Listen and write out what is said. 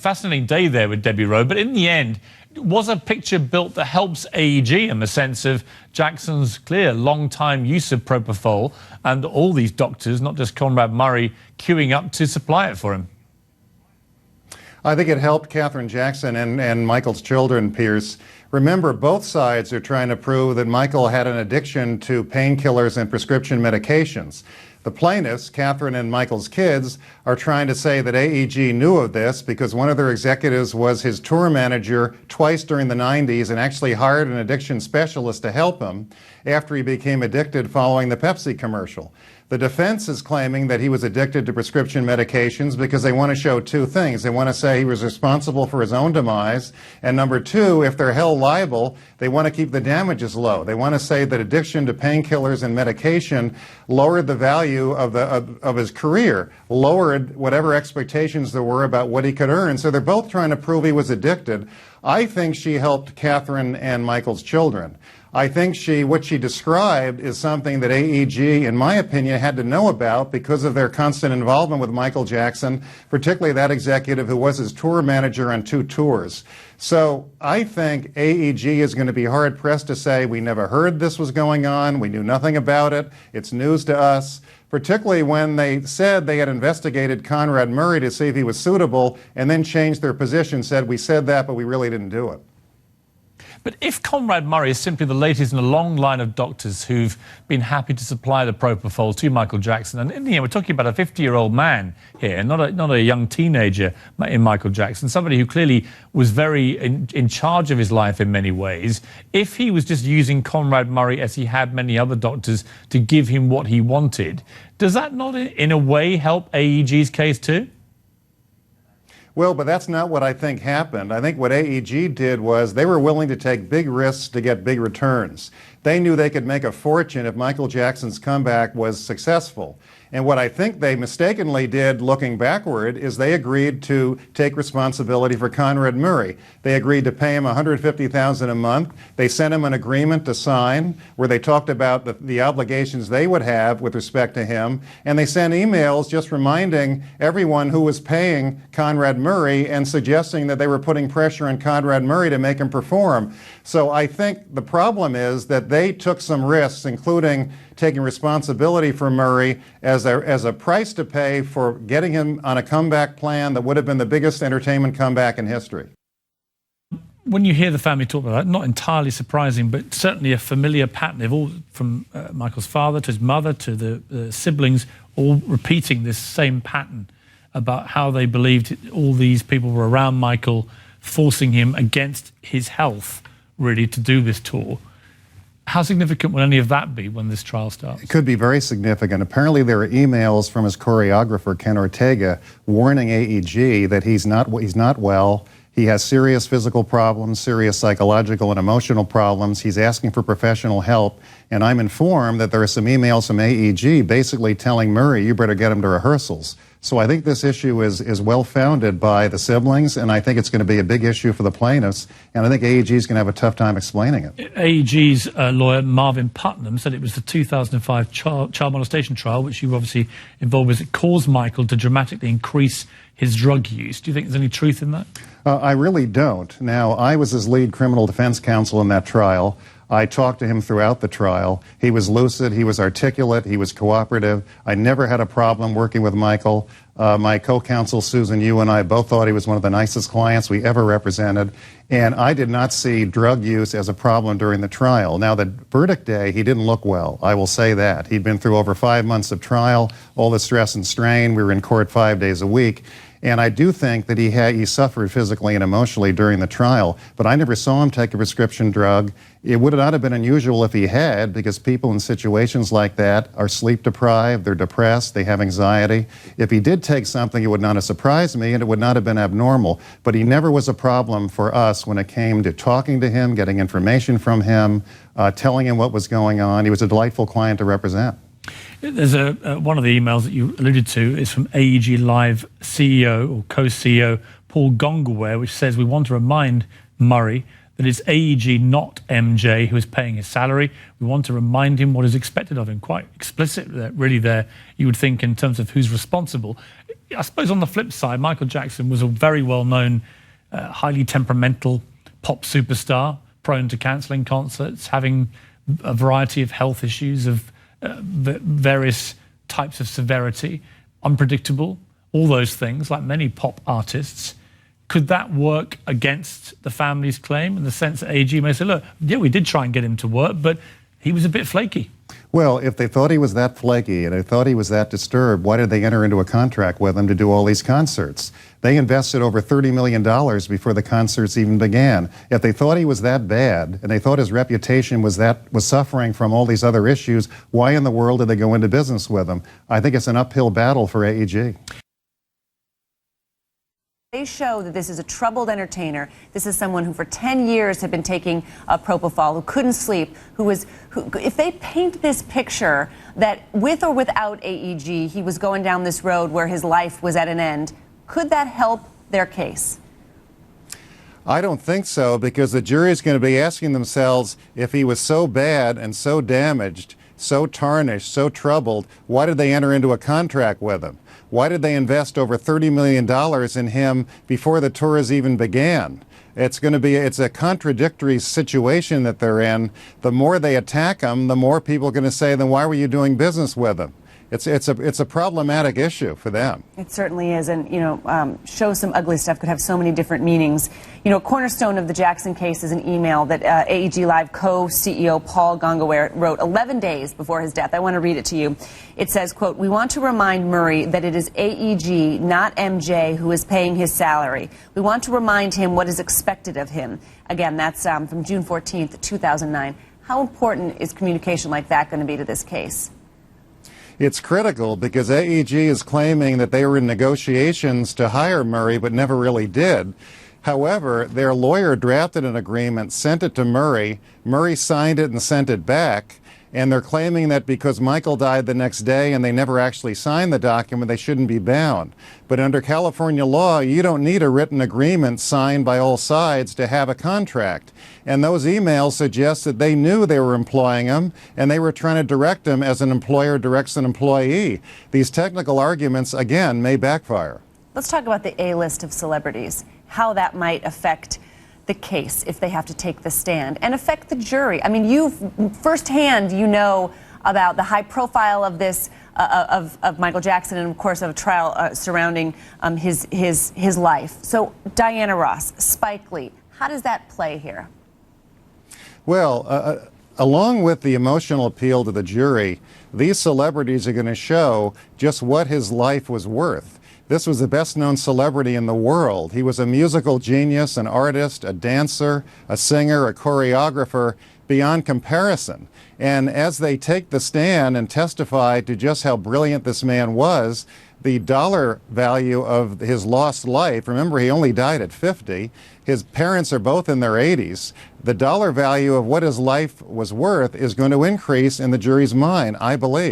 Fascinating day there with Debbie Rowe, but in the end, was a picture built that helps AEG in the sense of Jackson's clear long-time use of propofol and all these doctors, not just Conrad Murray, queuing up to supply it for him? I think it helped Katherine Jackson and Michael's children, Pierce. Remember, both sides are trying to prove that Michael had an addiction to painkillers and prescription medications. The plaintiffs, Katherine and Michael's kids, are trying to say that AEG knew of this because one of their executives was his tour manager twice during the 90s and actually hired an addiction specialist to help him after he became addicted following the Pepsi commercial. The defense is claiming that he was addicted to prescription medications because they want to show two things. They want to say he was responsible for his own demise, and number two, if they're held liable, they want to keep the damages low. They want to say that addiction to painkillers and medication lowered the value of his career, lowered whatever expectations there were about what he could earn. So they're both trying to prove he was addicted. I think she helped Katherine and Michael's children. I think what she described is something that AEG, in my opinion, had to know about because of their constant involvement with Michael Jackson, particularly that executive who was his tour manager on 2 tours. So I think AEG is going to be hard-pressed to say we never heard this was going on, we knew nothing about it, it's news to us, particularly when they said they had investigated Conrad Murray to see if he was suitable and then changed their position, said we said that but we really didn't do it. But if Conrad Murray is simply the latest in a long line of doctors who've been happy to supply the propofol to Michael Jackson, and in the end we're talking about a 50-year-old man here, not a young teenager in Michael Jackson, somebody who clearly was very in charge of his life in many ways. If he was just using Conrad Murray as he had many other doctors to give him what he wanted, does that not in a way help AEG's case too? Well, but that's not what I think happened. I think what AEG did was they were willing to take big risks to get big returns. They knew they could make a fortune if Michael Jackson's comeback was successful. And what I think they mistakenly did, looking backward, is they agreed to take responsibility for Conrad Murray. They agreed to pay him $150,000 a month. They sent him an agreement to sign where they talked about the obligations they would have with respect to him. And they sent emails just reminding everyone who was paying Conrad Murray and suggesting that they were putting pressure on Conrad Murray to make him perform. So I think the problem is that they took some risks, including taking responsibility for Murray as a price to pay for getting him on a comeback plan that would have been the biggest entertainment comeback in history. When you hear the family talk about that, not entirely surprising, but certainly a familiar pattern. They've all, from Michael's father to his mother to the siblings, all repeating this same pattern about how they believed all these people were around Michael, forcing him against his health, really, to do this tour. How significant will any of that be when this trial starts? It could be very significant. Apparently there are emails from his choreographer, Ken Ortega, warning AEG that he's not well. He has serious physical problems, serious psychological and emotional problems. He's asking for professional help. And I'm informed that there are some emails from AEG basically telling Murray, you better get him to rehearsals. So I think this issue is well-founded by the siblings, and I think it's going to be a big issue for the plaintiffs, and I think AEG is going to have a tough time explaining it. AEG's lawyer, Marvin Putnam, said it was the 2005 child molestation trial, which you were obviously involved with, that caused Michael to dramatically increase his drug use. Do you think there's any truth in that? I really don't. Now, I was his lead criminal defense counsel in that trial. I talked to him throughout the trial. He was lucid, he was articulate, he was cooperative. I never had a problem working with Michael. My co-counsel, Susan, you and I both thought he was one of the nicest clients we ever represented. And I did not see drug use as a problem during the trial. Now, the verdict day, he didn't look well. I will say that. He'd been through over 5 months of trial, all the stress and strain. We were in court 5 days a week. And I do think that he suffered physically and emotionally during the trial, but I never saw him take a prescription drug. It would not have been unusual if he had, because people in situations like that are sleep deprived, they're depressed, they have anxiety. If he did take something, it would not have surprised me and it would not have been abnormal. But he never was a problem for us when it came to talking to him, getting information from him, telling him what was going on. He was a delightful client to represent. There's one of the emails that you alluded to is from AEG Live CEO or co-CEO Paul Gongaware, which says, we want to remind Murray that it's AEG, not MJ, who is paying his salary. We want to remind him what is expected of him. Quite explicit, really, there, you would think, in terms of who's responsible. I suppose on the flip side, Michael Jackson was a very well-known, highly temperamental pop superstar, prone to cancelling concerts, having a variety of health issues of various types of severity, unpredictable, all those things, like many pop artists. Could that work against the family's claim in the sense that AEG may say, look, yeah, we did try and get him to work, but he was a bit flaky? Well, if they thought he was that flaky and they thought he was that disturbed, why did they enter into a contract with him to do all these concerts? They invested over $30 million before the concerts even began. If they thought he was that bad and they thought his reputation was suffering from all these other issues, why in the world did they go into business with him? I think it's an uphill battle for AEG. They show that this is a troubled entertainer. This is someone who for 10 years had been taking propofol, who couldn't sleep, if they paint this picture that with or without AEG, he was going down this road where his life was at an end, could that help their case? I don't think so, because the jury is going to be asking themselves, if he was so bad and so damaged, so tarnished, so troubled, why did they enter into a contract with him? Why did they invest over $30 million in him before the tours even began? It's a contradictory situation that they're in. The more they attack him, the more people are going to say, then why were you doing business with him? It's a problematic issue for them. It certainly is, and shows some ugly stuff, could have so many different meanings. A cornerstone of the Jackson case is an email that AEG Live co-CEO Paul Gongaware wrote 11 days before his death. I want to read it to you. It says, quote, "We want to remind Murray that it is AEG, not MJ, who is paying his salary. We want to remind him what is expected of him." Again, that's from June 14th, 2009. How important is communication like that going to be to this case? It's critical, because AEG is claiming that they were in negotiations to hire Murray but never really did. However, their lawyer drafted an agreement, sent it to Murray. Murray signed it and sent it back. And they're claiming that because Michael died the next day and they never actually signed the document, they shouldn't be bound. But under California law, you don't need a written agreement signed by all sides to have a contract. And those emails suggest that they knew they were employing him and they were trying to direct him as an employer directs an employee. These technical arguments, again, may backfire. Let's talk about the A-list of celebrities, how that might affect the case if they have to take the stand, and affect the jury. I mean, firsthand, about the high profile of this, of Michael Jackson, and of course of a trial surrounding his life. So Diana Ross, Spike Lee, how does that play here? Well, along with the emotional appeal to the jury, these celebrities are going to show just what his life was worth. This was the best-known celebrity in the world. He was a musical genius, an artist, a dancer, a singer, a choreographer, beyond comparison. And as they take the stand and testify to just how brilliant this man was, the dollar value of his lost life, remember he only died at 50, his parents are both in their 80s, the dollar value of what his life was worth is going to increase in the jury's mind, I believe.